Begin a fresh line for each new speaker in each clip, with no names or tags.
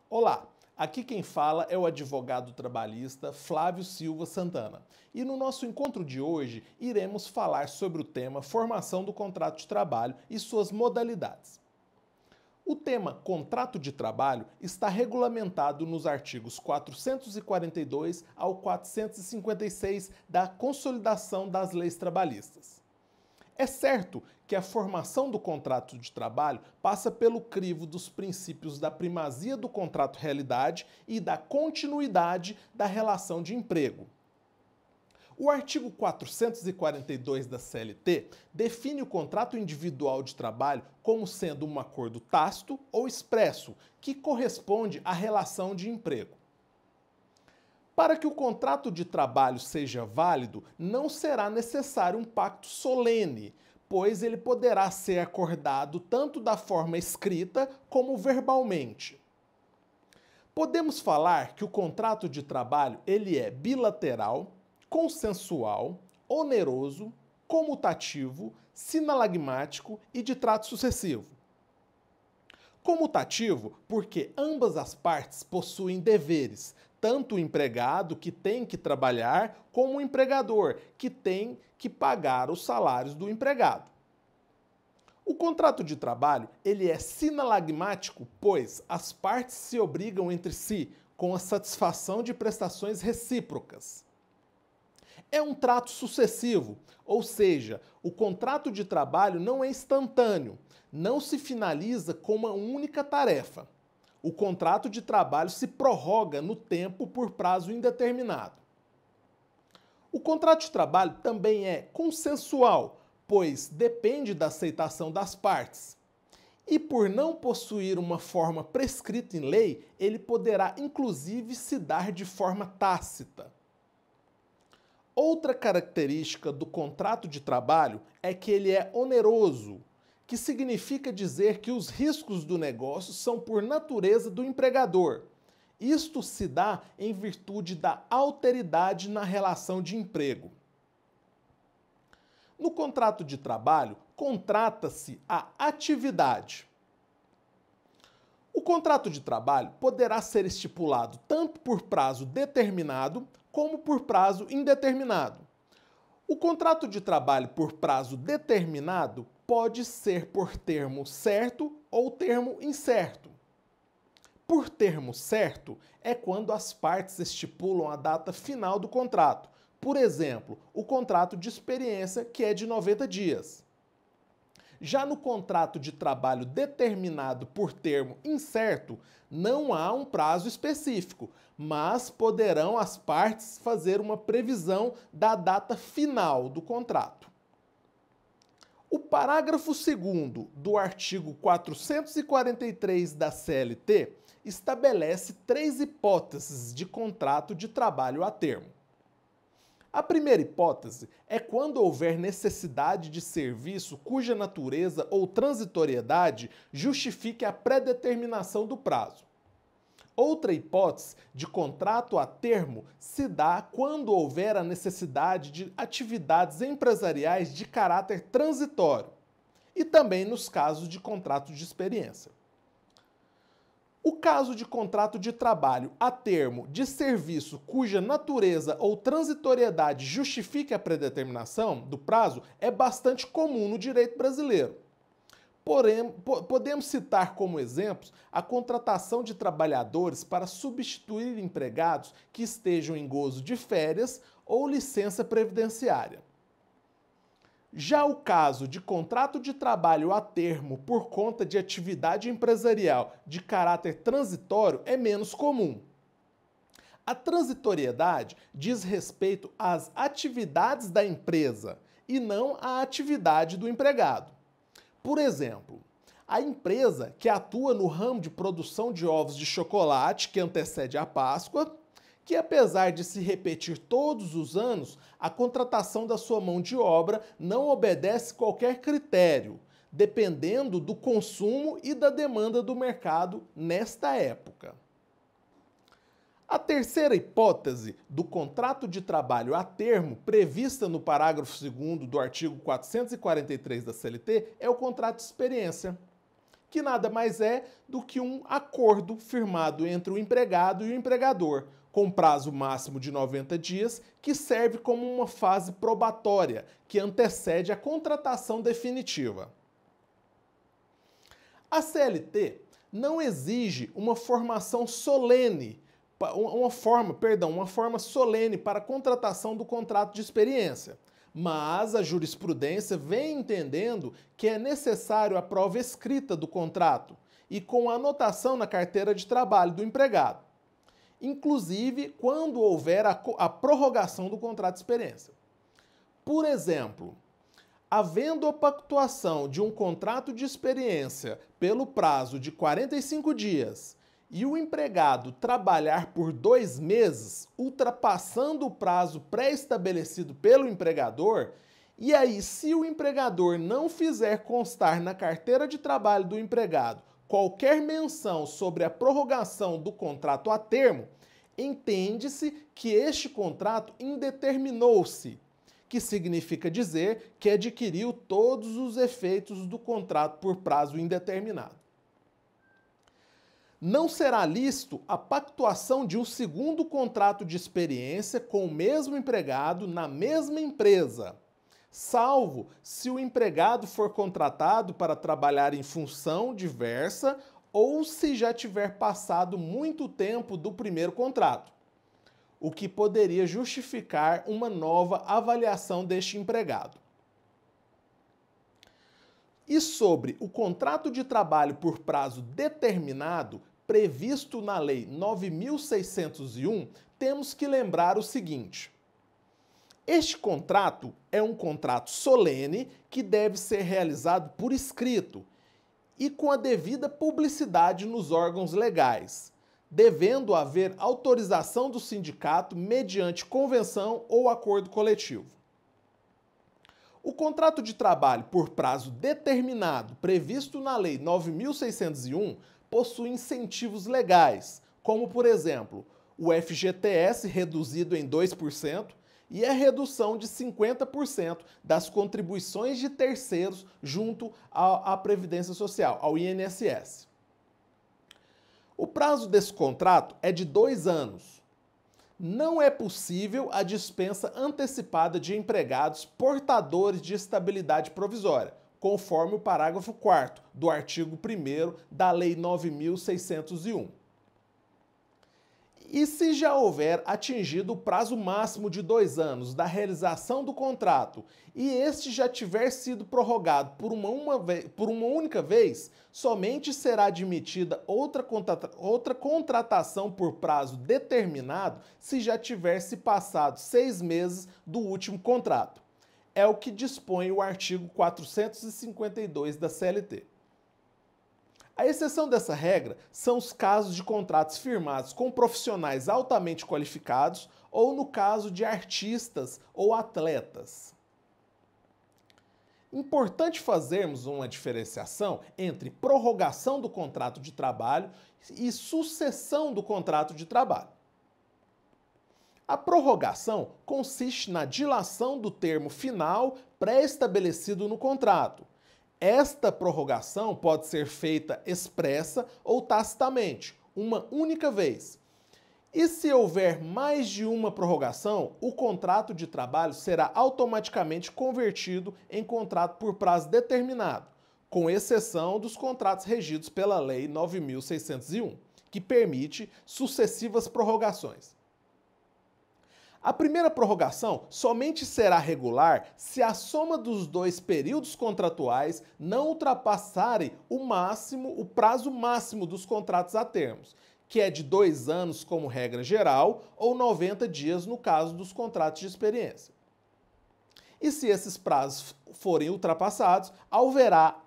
Olá, aqui quem fala é o advogado trabalhista Flávio Silva Santana. E no nosso encontro de hoje iremos falar sobre o tema formação do contrato de trabalho e suas modalidades. O tema contrato de trabalho está regulamentado nos artigos 442 ao 456 da Consolidação das Leis Trabalhistas. É certo que a formação do contrato de trabalho passa pelo crivo dos princípios da primazia do contrato-realidade e da continuidade da relação de emprego. O artigo 442 da CLT define o contrato individual de trabalho como sendo um acordo tácito ou expresso, que corresponde à relação de emprego. Para que o contrato de trabalho seja válido, não será necessário um pacto solene, pois ele poderá ser acordado tanto da forma escrita como verbalmente. Podemos falar que o contrato de trabalho ele é bilateral, consensual, oneroso, comutativo, sinalagmático e de trato sucessivo. Comutativo porque ambas as partes possuem deveres, tanto o empregado, que tem que trabalhar, como o empregador, que tem que pagar os salários do empregado. O contrato de trabalho ele é sinalagmático, pois as partes se obrigam entre si com a satisfação de prestações recíprocas. É um trato sucessivo, ou seja, o contrato de trabalho não é instantâneo, não se finaliza com uma única tarefa. O contrato de trabalho se prorroga no tempo por prazo indeterminado. O contrato de trabalho também é consensual, pois depende da aceitação das partes. E por não possuir uma forma prescrita em lei, ele poderá inclusive se dar de forma tácita. Outra característica do contrato de trabalho é que ele é oneroso, que significa dizer que os riscos do negócio são por natureza do empregador. Isto se dá em virtude da alteridade na relação de emprego. No contrato de trabalho, contrata-se a atividade. O contrato de trabalho poderá ser estipulado tanto por prazo determinado como por prazo indeterminado. O contrato de trabalho por prazo determinado pode ser por termo certo ou termo incerto. Por termo certo é quando as partes estipulam a data final do contrato. Por exemplo, o contrato de experiência, que é de 90 dias. Já no contrato de trabalho determinado por termo incerto, não há um prazo específico, mas poderão as partes fazer uma previsão da data final do contrato. O parágrafo 2º do artigo 443 da CLT estabelece 3 hipóteses de contrato de trabalho a termo. A primeira hipótese é quando houver necessidade de serviço cuja natureza ou transitoriedade justifique a predeterminação do prazo. Outra hipótese de contrato a termo se dá quando houver a necessidade de atividades empresariais de caráter transitório e também nos casos de contrato de experiência. O caso de contrato de trabalho a termo de serviço cuja natureza ou transitoriedade justifique a predeterminação do prazo é bastante comum no direito brasileiro. Porém, podemos citar como exemplos a contratação de trabalhadores para substituir empregados que estejam em gozo de férias ou licença previdenciária. Já o caso de contrato de trabalho a termo por conta de atividade empresarial de caráter transitório é menos comum. A transitoriedade diz respeito às atividades da empresa e não à atividade do empregado. Por exemplo, a empresa que atua no ramo de produção de ovos de chocolate que antecede a Páscoa, que apesar de se repetir todos os anos, a contratação da sua mão de obra não obedece qualquer critério, dependendo do consumo e da demanda do mercado nesta época. A terceira hipótese do contrato de trabalho a termo, prevista no parágrafo 2º do artigo 443 da CLT, é o contrato de experiência, que nada mais é do que um acordo firmado entre o empregado e o empregador, com prazo máximo de 90 dias, que serve como uma fase probatória, que antecede a contratação definitiva. A CLT não exige uma formação solene, uma forma solene para a contratação do contrato de experiência. Mas a jurisprudência vem entendendo que é necessário a prova escrita do contrato e com anotação na carteira de trabalho do empregado, inclusive quando houver a prorrogação do contrato de experiência. Por exemplo, havendo a pactuação de um contrato de experiência pelo prazo de 45 dias e o empregado trabalhar por 2 meses, ultrapassando o prazo pré-estabelecido pelo empregador, e aí, se o empregador não fizer constar na carteira de trabalho do empregado qualquer menção sobre a prorrogação do contrato a termo, entende-se que este contrato indeterminou-se, que significa dizer que adquiriu todos os efeitos do contrato por prazo indeterminado. Não será lícito a pactuação de um segundo contrato de experiência com o mesmo empregado na mesma empresa, salvo se o empregado for contratado para trabalhar em função diversa ou se já tiver passado muito tempo do primeiro contrato, o que poderia justificar uma nova avaliação deste empregado. E sobre o contrato de trabalho por prazo determinado, previsto na Lei 9.601, temos que lembrar o seguinte: este contrato é um contrato solene que deve ser realizado por escrito e com a devida publicidade nos órgãos legais, devendo haver autorização do sindicato mediante convenção ou acordo coletivo. O contrato de trabalho por prazo determinado previsto na Lei 9.601 possui incentivos legais, como, por exemplo, o FGTS reduzido em 2% e a redução de 50% das contribuições de terceiros junto à Previdência Social, ao INSS. O prazo desse contrato é de 2 anos. Não é possível a dispensa antecipada de empregados portadores de estabilidade provisória, conforme o parágrafo 4º do artigo 1º da Lei 9.601. E se já houver atingido o prazo máximo de 2 anos da realização do contrato e este já tiver sido prorrogado por uma única vez, somente será admitida outra contratação por prazo determinado se já tiver se passado 6 meses do último contrato. É o que dispõe o artigo 452 da CLT. A exceção dessa regra são os casos de contratos firmados com profissionais altamente qualificados ou no caso de artistas ou atletas. Importante fazermos uma diferenciação entre prorrogação do contrato de trabalho e sucessão do contrato de trabalho. A prorrogação consiste na dilação do termo final pré-estabelecido no contrato. Esta prorrogação pode ser feita expressa ou tacitamente, uma única vez. E se houver mais de uma prorrogação, o contrato de trabalho será automaticamente convertido em contrato por prazo determinado, com exceção dos contratos regidos pela Lei 9.601, que permite sucessivas prorrogações. A primeira prorrogação somente será regular se a soma dos 2 períodos contratuais não ultrapassarem o prazo máximo dos contratos a termos, que é de 2 anos como regra geral ou 90 dias no caso dos contratos de experiência. E se esses prazos forem ultrapassados, haverá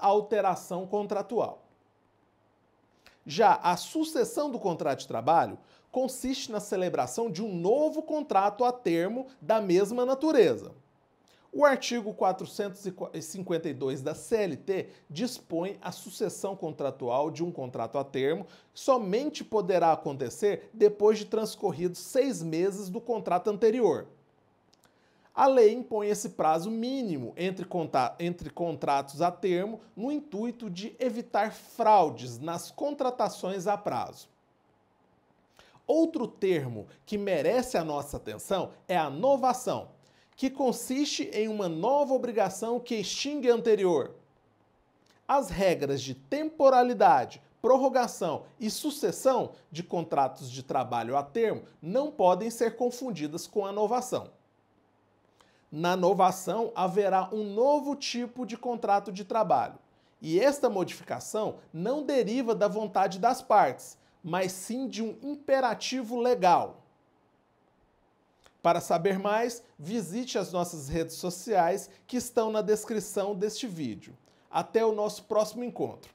alteração contratual. Já a sucessão do contrato de trabalho consiste na celebração de um novo contrato a termo da mesma natureza. O artigo 452 da CLT dispõe a sucessão contratual de um contrato a termo somente poderá acontecer depois de transcorridos 6 meses do contrato anterior. A lei impõe esse prazo mínimo entre contratos a termo no intuito de evitar fraudes nas contratações a prazo. Outro termo que merece a nossa atenção é a novação, que consiste em uma nova obrigação que extingue a anterior. As regras de temporalidade, prorrogação e sucessão de contratos de trabalho a termo não podem ser confundidas com a novação. Na novação, haverá um novo tipo de contrato de trabalho, e esta modificação não deriva da vontade das partes, mas sim de um imperativo legal. Para saber mais, visite as nossas redes sociais que estão na descrição deste vídeo. Até o nosso próximo encontro.